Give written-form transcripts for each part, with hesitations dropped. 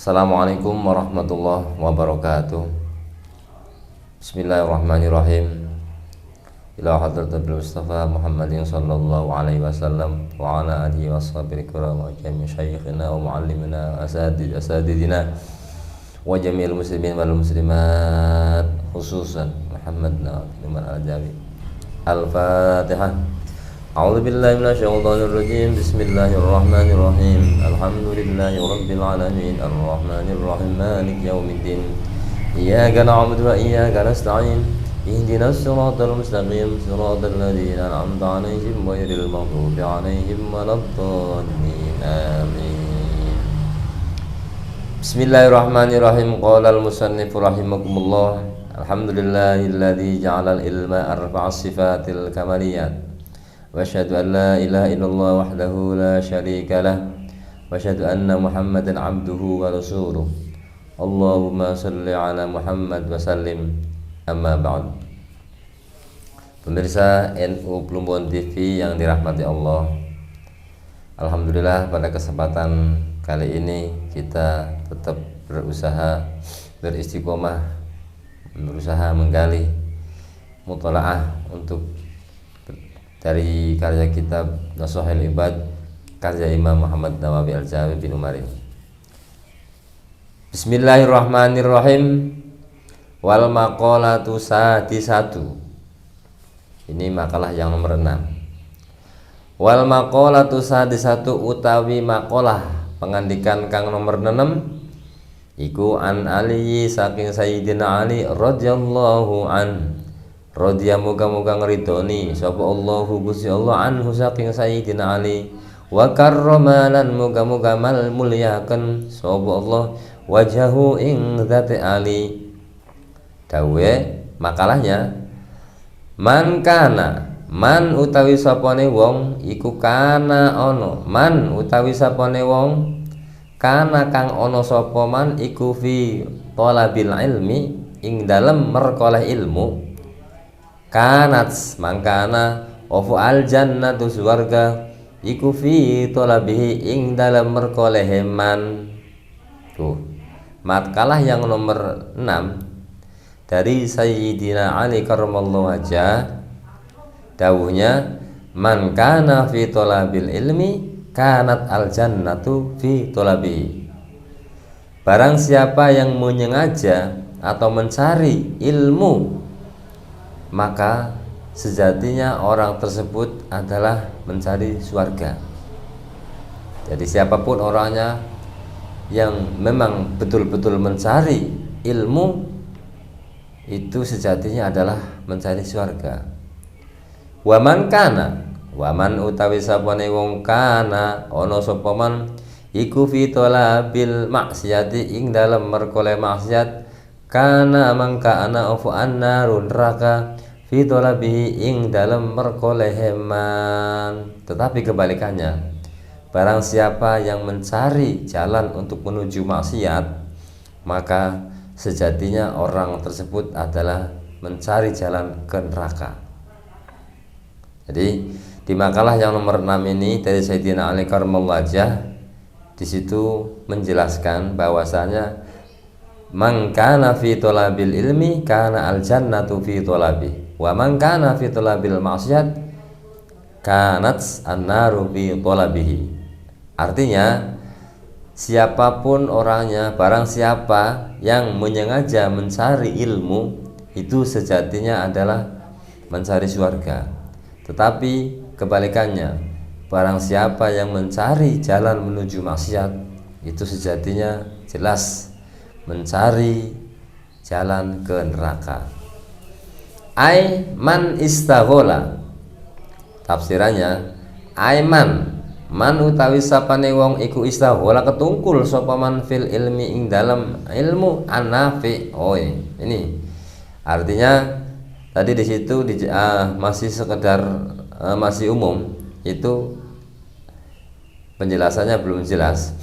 Assalamualaikum warahmatullahi wabarakatuh. Bismillahirrahmanirrahim. Ila hadratil Mustafa Muhammadin sallallahu alaihi wasallam wa ala alihi washabihi kiram wa jami' syaikhina wa muallimina asadidina wa jami'il muslimin wal muslimat khususan Muhammad bin al-Jawi. Al-Fatihah. A'udzu billahi minasyaitonir rajim. Bismillahirrahmanirrahim. Alhamdulillahi rabbil alamin. Arrahmanir rahim. Maliki yaumiddin. Iyyaka na'budu wa iyyaka nasta'in. Ihdinas siratal mustaqim. Siratal ladzina an'amta 'alaihim ghairil maghdubi 'alaihim waladdallin. Amin. Bismillahirrahmanirrahim. Qala al-musannif rahimakumullah. Alhamdulillahilladzi ja'ala al-ilma arba'as sifatil kamaliyat. Wa asyhadu an la ilaha illallah wahdahu la syarika lah wa asyhadu anna Muhammadan abduhu wa rasuluh. Allahumma shalli ala Muhammad wa sallim. Amma ba'd. Pemirsa NU Plumbon TV yang dirahmati Allah, alhamdulillah pada kesempatan kali ini kita tetap beristiqomah, berusaha menggali mutalaah untuk dari karya kitab Nasuhul Ibad karya Imam Muhammad Nawawi Al-Jawi bin Umarin. Bismillahirrahmanirrahim. Wal maqalatu sadisatu. Ini makalah yang nomor 6. Wal maqalatu sadisatu utawi makalah pengandikan kang nomor 6 iku an Ali saking Sayyidina Ali radhiyallahu an. Radhiya muga-muga ngridoni sapa Allahu Gusti Allah anhu saking Sayyidina Ali wa karramalan muga-muga mal mulyaken sapa Allah wajahu ing dzati Ali. Dawe makalahnya man kana man utawi sapane wong iku kana ana man utawi sapane wong kana kang ana sapa man iku fi talabil ilmi ing dalem merkoleh ilmu kanat mangkana ofu al jannatu surga iku fi talabihi ing dalam merkoleh man. Tuh makalah yang nomor 6 dari Sayyidina Ali karramallahu wajhah. Dawuhnya man kana fi talabil ilmi kanat al jannatu fi talabihi. Barang siapa yang menyengaja atau mencari ilmu, maka sejatinya orang tersebut adalah mencari surga. Jadi siapapun orangnya yang memang betul-betul mencari ilmu, itu sejatinya adalah mencari surga. Waman kana, waman utawi sapane wong kana ana sapa man iku fi talabil maksiati ing dalem merkole maksiat kana mangka ana ofu annarun neraka fi talabihi ing dalam merkoleheman. Tetapi kebalikannya, barang siapa yang mencari jalan untuk menuju maksiat, maka sejatinya orang tersebut adalah mencari jalan ke neraka. Jadi di makalah yang nomor 6 ini dari Sayyidina Ali karramallahu wajhah, di situ menjelaskan bahwasanya man kana fi talabil ilmi kana al jannatu fi talabi wa man kana fi talabil maksiat kanat an-naru fi talabihi. Artinya siapapun orangnya, barang siapa yang menyengaja mencari ilmu, itu sejatinya adalah mencari surga. Tetapi kebalikannya, barang siapa yang mencari jalan menuju maksiat, itu sejatinya jelas mencari jalan ke neraka. Ai man istaghola. Tafsirannya aiman man utawi sapane wong iku istaghola ketungkul sapa man fil ilmi ing dalam ilmu anafi. Oh ini artinya tadi di situ masih sekedar masih umum, itu penjelasannya belum jelas.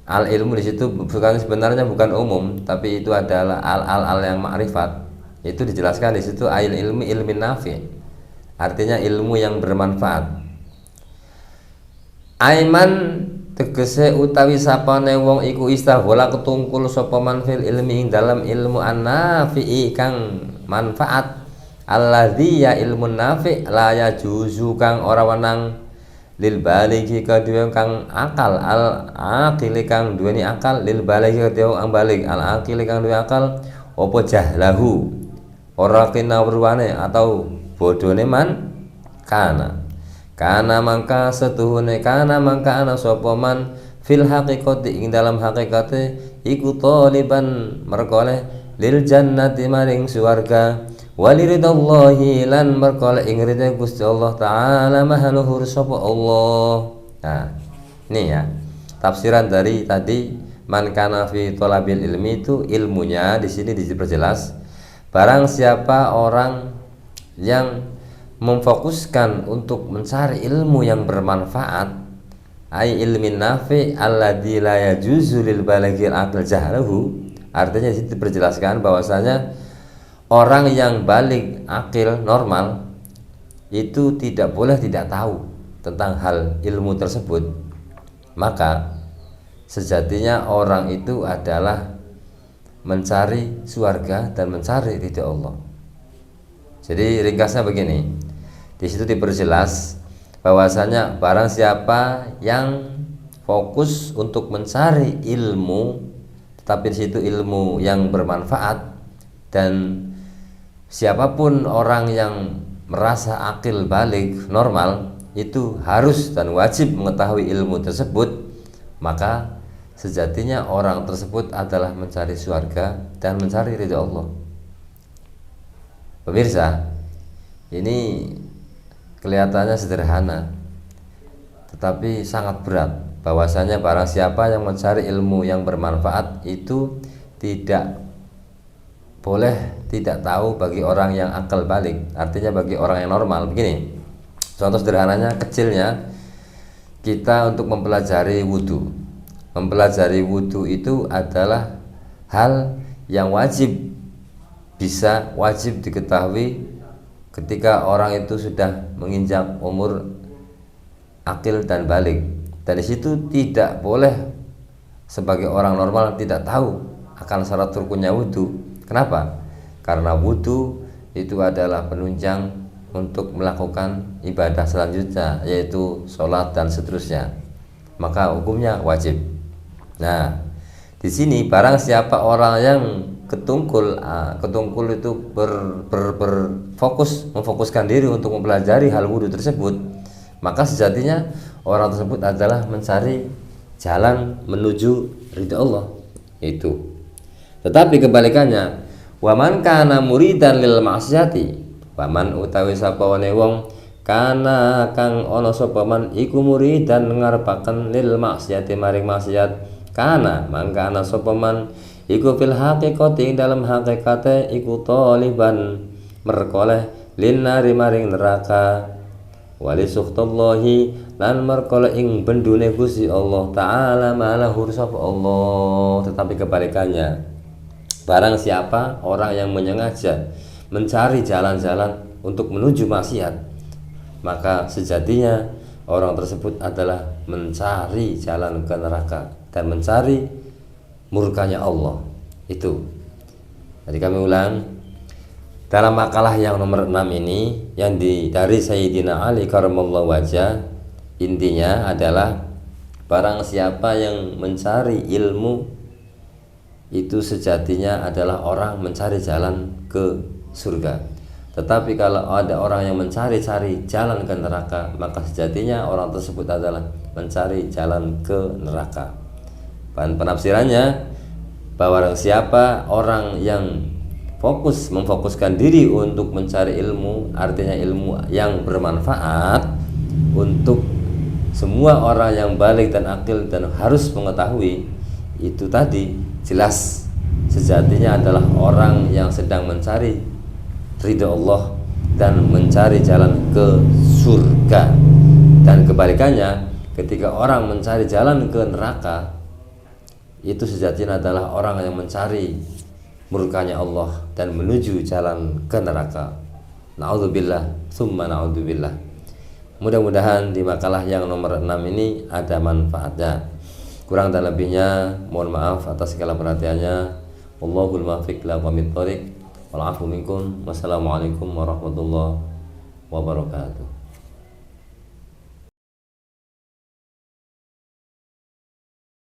Al ilmu di situ sebenarnya bukan umum, tapi itu adalah al yang ma'rifat. Itu dijelaskan di situ ail ilmi ilmin nafi, artinya ilmu yang bermanfaat. Aiman tegese utawi sapane wong iku istaghala ketungkul sapa man fil ilmi ing dalam ilmu an-nafi'i kang manfaat alladzi ya ilmun nafi' la yajuzu kang ora wenang lil balighi kadhewe kang akal al aqili kang duweni akal lil balighi kadhewe ang balig al aqili kang duwe akal apa jahlahu ora kinawruane atau bodone man kana mangka setuhune kana mangka ana sapa man fil haqiqati ing dalam hakikate iku taliban merkoleh lil jannati maring swarga waliridallahi lan merkoleh ing ridha Gusti Allah taala maha luhur sapa Allah. Nah, ini ya tafsiran dari tadi man kana fi thalabil ilmi itu ilmunya di sini diperjelas barang siapa orang yang memfokuskan untuk mencari ilmu yang bermanfaat ai ilmin nafi alladzi la yajuzu lil balaghil aql jahluhu, artinya di situ diperjelaskan bahwasanya orang yang balik akil normal itu tidak boleh tidak tahu tentang hal ilmu tersebut, maka sejatinya orang itu adalah mencari surga dan mencari ridha Allah. Jadi ringkasnya begini, di situ diperjelas bahwasanya barang siapa yang fokus untuk mencari ilmu, tetapi di situ ilmu yang bermanfaat, dan siapapun orang yang merasa akil balik normal itu harus dan wajib mengetahui ilmu tersebut, maka sejatinya orang tersebut adalah mencari surga dan mencari ridha Allah. Pemirsa, ini kelihatannya sederhana tetapi sangat berat, bahwasanya barang siapa yang mencari ilmu yang bermanfaat itu tidak boleh tidak tahu bagi orang yang akal balik, artinya bagi orang yang normal. Begini contoh sederhananya, kecilnya kita untuk mempelajari wudhu. Mempelajari wudhu itu adalah hal yang wajib diketahui ketika orang itu sudah menginjak umur akil dan balik, dan di situ tidak boleh sebagai orang normal tidak tahu akan syarat rukunnya wudhu. Kenapa? Karena wudhu itu adalah penunjang untuk melakukan ibadah selanjutnya, yaitu sholat dan seterusnya. Maka hukumnya wajib. Nah, di sini barang siapa orang yang ketungkul itu memfokuskan diri untuk mempelajari hal wudhu tersebut, maka sejatinya orang tersebut adalah mencari jalan menuju ridha Allah itu. Tetapi kebalikannya, waman kana muridan lil maksiati, waman utawi sapa wong kana kang ana sapa man iku muridan ngarepaken lil maksiati maring maksiat, kana mangka ana sapa man iku fil haqiqati dalam hakikate iku taliban merkoleh linnari maring neraka wali sukhtallahi lan merkoleh ing bendune Gusti Allah taala malahur sapa Allah. Tetapi kebalikannya, barang siapa orang yang menyengaja mencari jalan-jalan untuk menuju maksiat, maka sejatinya orang tersebut adalah mencari jalan ke neraka dan mencari murkanya Allah itu. Jadi kami ulang, dalam makalah yang nomor 6 ini yang dari Sayyidina Ali karramallahu wajah, intinya adalah barang siapa yang mencari ilmu itu sejatinya adalah orang mencari jalan ke surga. Tetapi kalau ada orang yang mencari-cari jalan ke neraka, maka sejatinya orang tersebut adalah mencari jalan ke neraka. Dan penafsirannya, bahwa siapa orang yang memfokuskan diri untuk mencari ilmu, artinya ilmu yang bermanfaat untuk semua orang yang balik dan akil dan harus mengetahui, itu tadi jelas sejatinya adalah orang yang sedang mencari ridha Allah dan mencari jalan ke surga. Dan kebalikannya, ketika orang mencari jalan ke neraka, itu sejatinya adalah orang yang mencari murkanya Allah dan menuju jalan ke neraka. Na'udzubillah, tsumma na'udzubillah. Mudah-mudahan di makalah yang nomor 6 ini ada manfaatnya. Kurang dan lebihnya mohon maaf atas segala perhatiannya. Wallahul muwaffiq ila aqwamit thoriq. Wal 'afwu minkum. Wassalamualaikum warahmatullahi wabarakatuh.